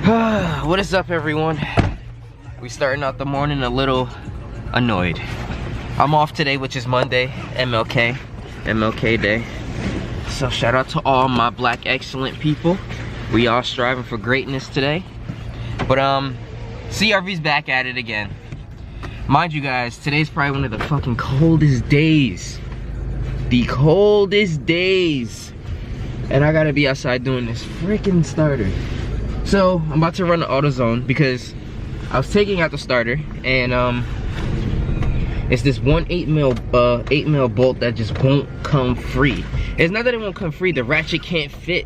What is up, everyone? We starting out the morning a little annoyed. I'm off today, which is Monday, MLK Day. So shout out to all my black excellent people. We all striving for greatness today. But CRV's back at it again. Mind you guys, today's probably one of the fucking coldest days. The coldest days. And I gotta be outside doing this freaking starter. So I'm about to run the AutoZone because I was taking out the starter and it's this one 8 mil bolt that just won't come free. It's not that it won't come free, the ratchet can't fit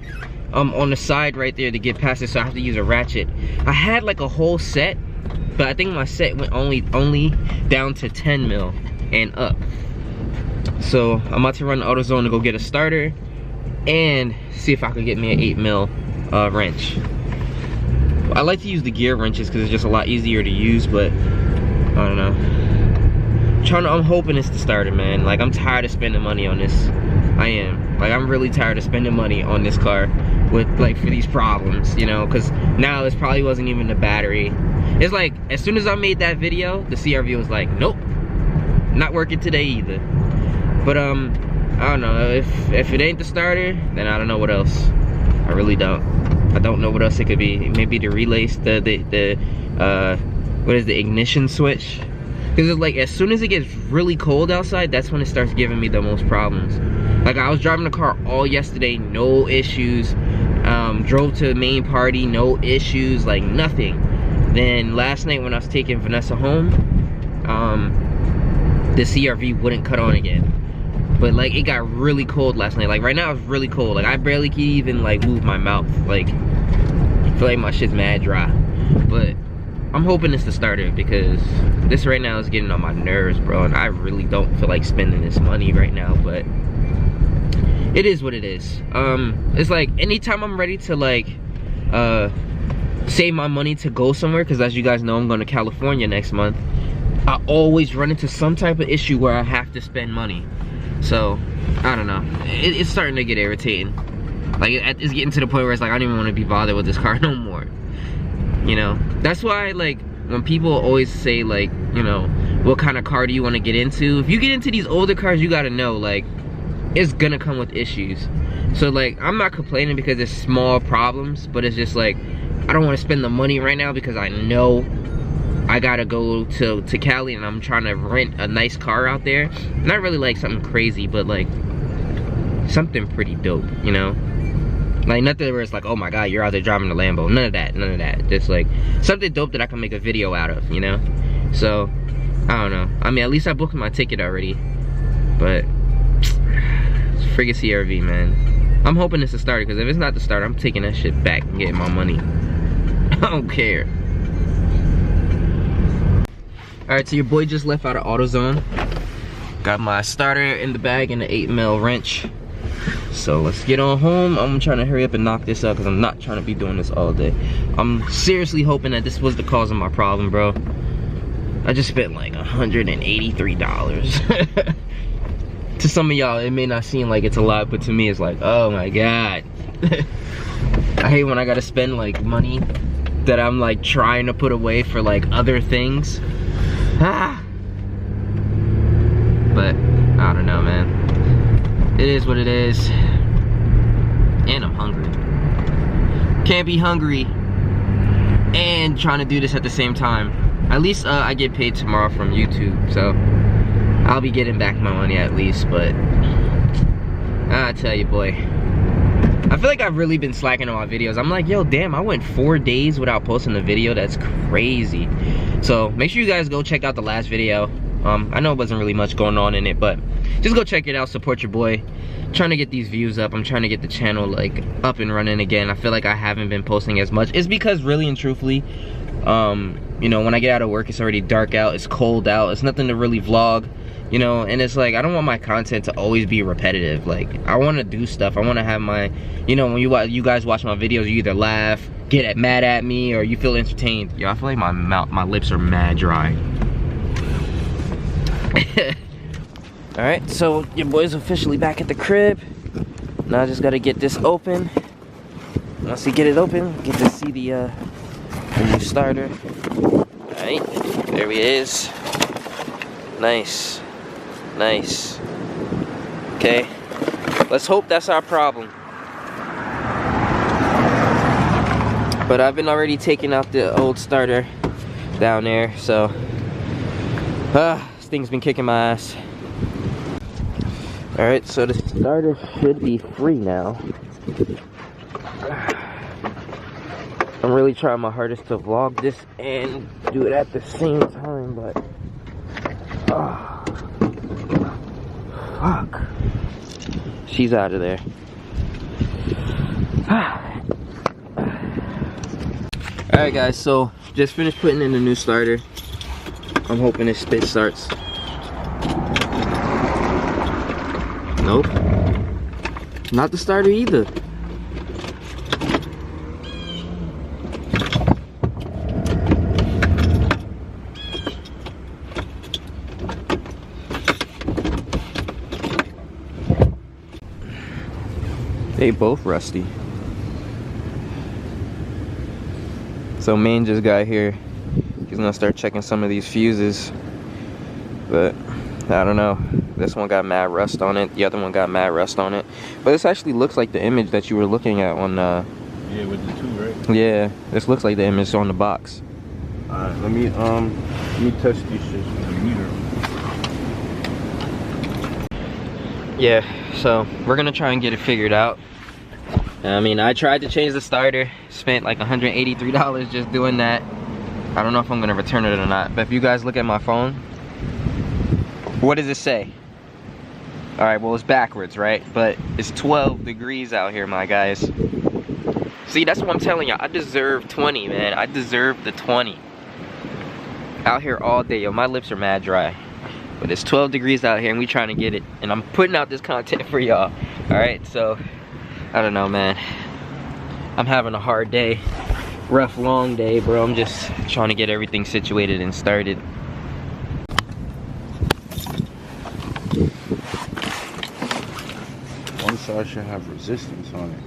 on the side right there to get past it, so I have to use a ratchet. I had like a whole set, but I think my set went only down to 10 mil and up. So I'm about to run the AutoZone to go get a starter and see if I can get me an 8 mil wrench. I like to use the gear wrenches because it's just a lot easier to use, but I don't know. I'm hoping it's the starter, man. Like, I'm tired of spending money on this. I am. Like, I'm really tired of spending money on this car with, like, for these problems, you know, because now it probably wasn't even the battery. It's like, as soon as I made that video, the CRV was like, nope, not working today either. But, I don't know. If it ain't the starter, then I don't know what else. I really don't. I don't know what else it could be. Maybe the relays, what is the ignition switch? Because it's like, as soon as it gets really cold outside, that's when it starts giving me the most problems. Like, I was driving the car all yesterday, no issues. Drove to the main party, no issues, like nothing. Then last night when I was taking Vanessa home, the CRV wouldn't cut on again. But like, it got really cold last night. Like, right now it's really cold. Like, I barely can even like move my mouth. Like, I feel like my shit's mad dry. But I'm hoping it's the starter because this right now is getting on my nerves, bro. And I really don't feel like spending this money right now, but it is what it is. It's like, anytime I'm ready to like save my money to go somewhere, because as you guys know, I'm going to California next month, I always run into some type of issue where I have to spend money. So I don't know, it's starting to get irritating. Like, it's getting to the point where it's like, I don't even want to be bothered with this car no more, you know. That's why, like, when people always say, like, you know, what kind of car do you want to get into, if you get into these older cars, you gotta know, like, it's gonna come with issues. So like, I'm not complaining because it's small problems, but it's just like, I don't want to spend the money right now because I know I gotta go to Cali and I'm trying to rent a nice car out there. Not really like something crazy, but like something pretty dope, you know? Like, nothing where it's like, oh my god, you're out there driving a Lambo. None of that, none of that. Just like something dope that I can make a video out of, you know? So, I don't know. I mean, at least I booked my ticket already. But, it's friggin' CRV, man. I'm hoping it's the starter, because if it's not the starter, I'm taking that shit back and getting my money. I don't care. Alright, so your boy just left out of AutoZone. Got my starter in the bag and the 8 mil wrench. So let's get on home. I'm trying to hurry up and knock this out because I'm not trying to be doing this all day. I'm seriously hoping that this was the cause of my problem, bro. I just spent like $183. To some of y'all, it may not seem like it's a lot, but to me it's like, oh my god. I hate when I gotta spend like money that I'm like trying to put away for like other things. Ah. But I don't know, man. It is what it is. And I'm hungry. Can't be hungry and trying to do this at the same time. At least I get paid tomorrow from YouTube, so I'll be getting back my money at least. But I tell you, boy, I feel like I've really been slacking on my videos. I'm like, yo, damn, I went 4 days without posting a video. That's crazy. So make sure you guys go check out the last video. I know it wasn't really much going on in it, but just go check it out, support your boy. I'm trying to get these views up. I'm trying to get the channel like up and running again. I feel like I haven't been posting as much. It's because really and truthfully, you know, when I get out of work, it's already dark out, it's cold out, it's nothing to really vlog, you know, and it's like, I don't want my content to always be repetitive. Like, I want to do stuff. I want to have my, you know, when you guys watch my videos, you either laugh, get mad at me, or you feel entertained. Yo, I feel like my lips are mad dry. Alright, so your boy's officially back at the crib. Now I just gotta get this open. Once you get it open, get to see the A new starter. Alright, there he is. Nice. Nice. Okay. Let's hope that's our problem. But I've been already taking out the old starter down there, so this thing's been kicking my ass. Alright, so the starter should be free now. I'm really trying my hardest to vlog this and do it at the same time, but fuck. She's out of there. Alright guys, so just finished putting in the new starter. I'm hoping this spit starts. Nope. Not the starter either. They both rusty. So main just got here. He's gonna start checking some of these fuses. But I don't know. This one got mad rust on it. The other one got mad rust on it. But this actually looks like the image that you were looking at on yeah, with the two, right? Yeah, this looks like the image on the box. Alright, let me test these shits with the meter. Yeah, so we're gonna try and get it figured out. I mean, I tried to change the starter, spent like $183 just doing that. I don't know if I'm gonna return it or not, but if you guys look at my phone, what does it say? All right, well, it's backwards, right? But it's 12 degrees out here, my guys. See, that's what I'm telling you. I deserve 20, man. I deserve the 20. Out here all day, yo, my lips are mad dry. But it's 12 degrees out here and we trying to get it. And I'm putting out this content for y'all. All right, so I don't know, man. I'm having a hard day. Rough, long day, bro. I'm just trying to get everything situated and started. One side should have resistance on it.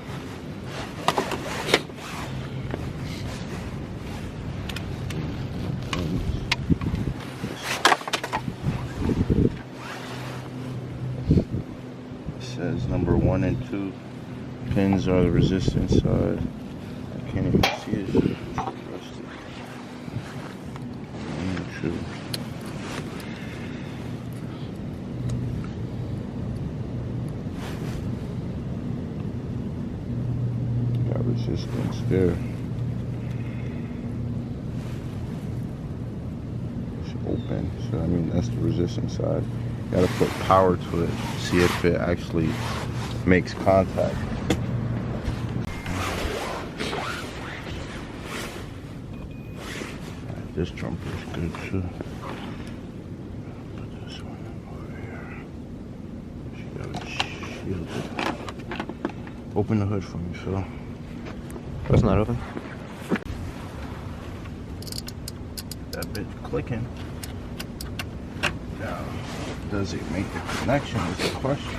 It says number 1 and 2 pins are the resistance side. I can't even see it. Rusty. 1 and 2. Got resistance there. It's open, so I mean that's the resistance side. Gotta put power to it, see if it actually makes contact. This jumper is good too. Put this one over here. She got it shielded. Open the hood for me, Phil. It's not open. That bit's clicking. Now, does it make the connection is the question.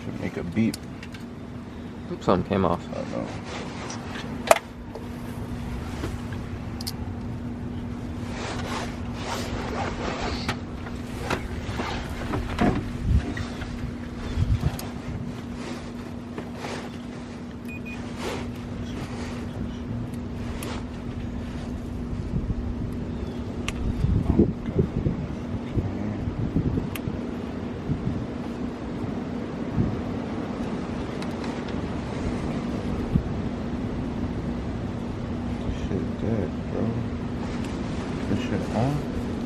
Should make a beep. Oops, something came off. I don't know.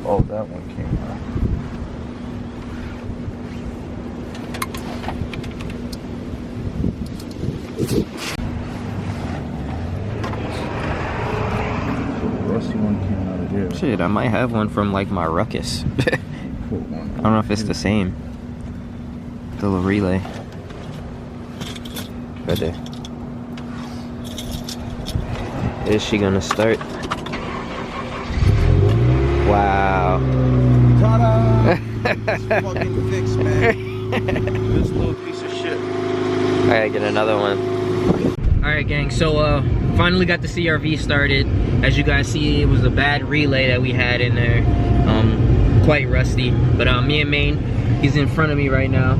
Oh, that one came out. So the rusty one came out of there. Shit, I might have one from like my Ruckus. I don't know if it's the same. The little relay. Right there. Is she gonna start? Wow. Ta-da! It's fucking fixed, man. This little piece of shit. Alright, get another one. Alright gang, so finally got the CRV started. As you guys see, it was a bad relay that we had in there. Quite rusty. But me and Maine, he's in front of me right now.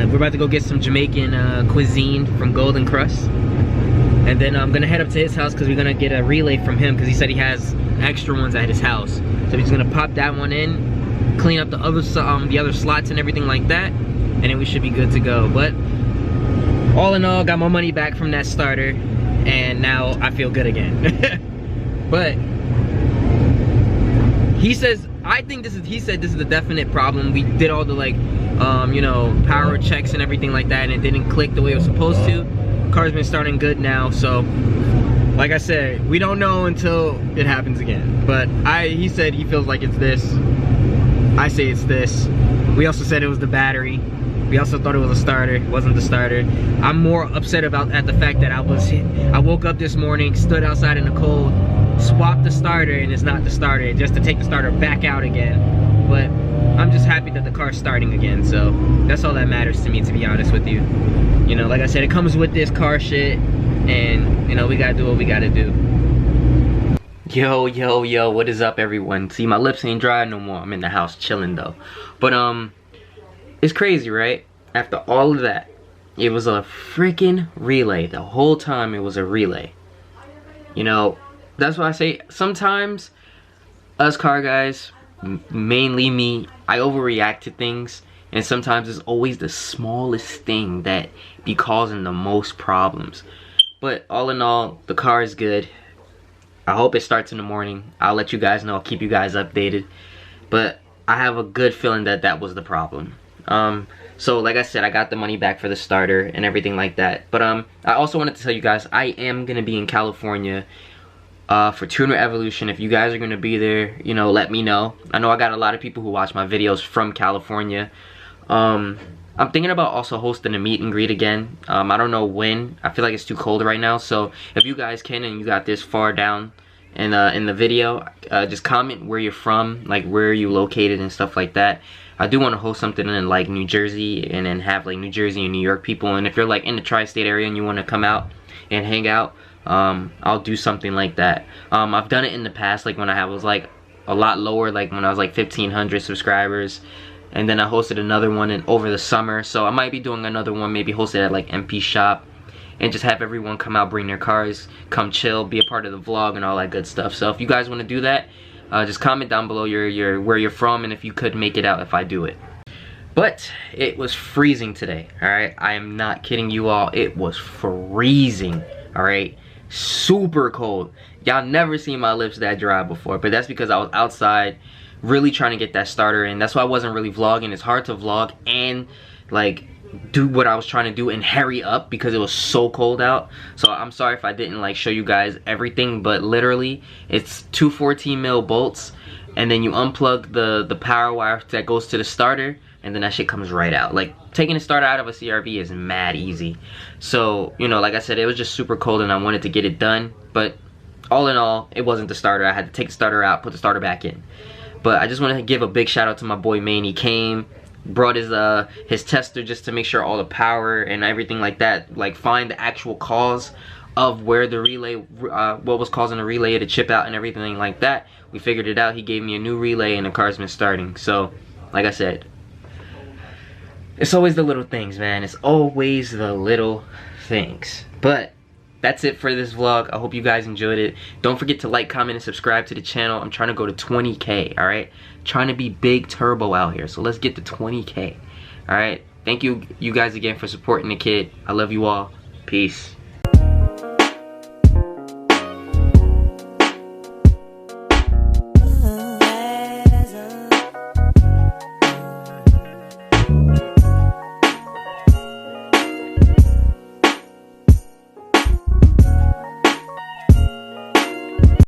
We're about to go get some Jamaican cuisine from Golden Crust. And then I'm gonna head up to his house because we're gonna get a relay from him because he said he has extra ones at his house. So he's gonna pop that one in, clean up the other slots and everything like that, and then we should be good to go. But all in all, got my money back from that starter, and now I feel good again. But he says, he said this is the definite problem. We did all the you know, power checks and everything like that, and it didn't click the way it was supposed to. Car's been starting good now, so like I said, we don't know until it happens again. But he said he feels like it's this. I say it's this. We also said it was the battery. We also thought it was a starter. It wasn't the starter. I'm more upset at the fact that I woke up this morning, stood outside in the cold, swapped the starter, and it's not the starter, just to take the starter back out again. But I'm just happy that the car's starting again, so that's all that matters to me, to be honest with you. You know, like I said, it comes with this car shit, and you know, we gotta do what we gotta do. Yo, what is up, everyone? See, my lips ain't dry no more. I'm in the house chilling though. But it's crazy, right? After all of that, it was a freaking relay. The whole time it was a relay. You know, that's why I say sometimes us car guys, mainly me, I overreact to things, and sometimes it's always the smallest thing that be causing the most problems. But all in all, the car is good. I hope it starts in the morning. I'll let you guys know. I'll keep you guys updated. But I have a good feeling that that was the problem. So like I said, I got the money back for the starter and everything like that. But I also wanted to tell you guys, I am gonna be in California for Tuner Evolution. If you guys are gonna be there, you know, let me know. I know I got a lot of people who watch my videos from California. I'm thinking about also hosting a meet and greet again. I don't know when. I feel like it's too cold right now. So if you guys can and you got this far down in the video, just comment where you're from, like where you located and stuff like that. I do want to host something in like New Jersey, and then have like New Jersey and New York people. And if you're like in the tri-state area and you want to come out and hang out, I'll do something like that. I've done it in the past, like when I was like a lot lower, like when I was like 1,500 subscribers. And then I hosted another one over the summer. So I might be doing another one, maybe hosted at like MP Shop, and just have everyone come out, bring their cars, come chill, be a part of the vlog and all that good stuff. So if you guys want to do that, just comment down below where you're from, and if you could make it out if I do it. But it was freezing today, alright? I am not kidding you all. It was freezing, alright? Super cold. Y'all never seen my lips that dry before, but that's because I was outside really trying to get that starter in. That's why I wasn't really vlogging. It's hard to vlog and like do what I was trying to do and hurry up because it was so cold out. So I'm sorry if I didn't like show you guys everything, but literally it's two 14 mil bolts, and then you unplug the power wire that goes to the starter, and then that shit comes right out. Like taking a starter out of a CRV is mad easy. So, you know, like I said, it was just super cold and I wanted to get it done, but all in all, it wasn't the starter. I had to take the starter out, put the starter back in. But I just want to give a big shout out to my boy Maine. He came, brought his tester just to make sure all the power and everything like that, like find the actual cause of where the relay, what was causing the relay to chip out and everything like that. We figured it out. He gave me a new relay and the car's been starting. So, like I said, it's always the little things, man. It's always the little things. But that's it for this vlog. I hope you guys enjoyed it. Don't forget to like, comment, and subscribe to the channel. I'm trying to go to 20K, alright? Trying to be big turbo out here. So let's get to 20K. Alright? Thank you guys again for supporting the kid. I love you all. Peace.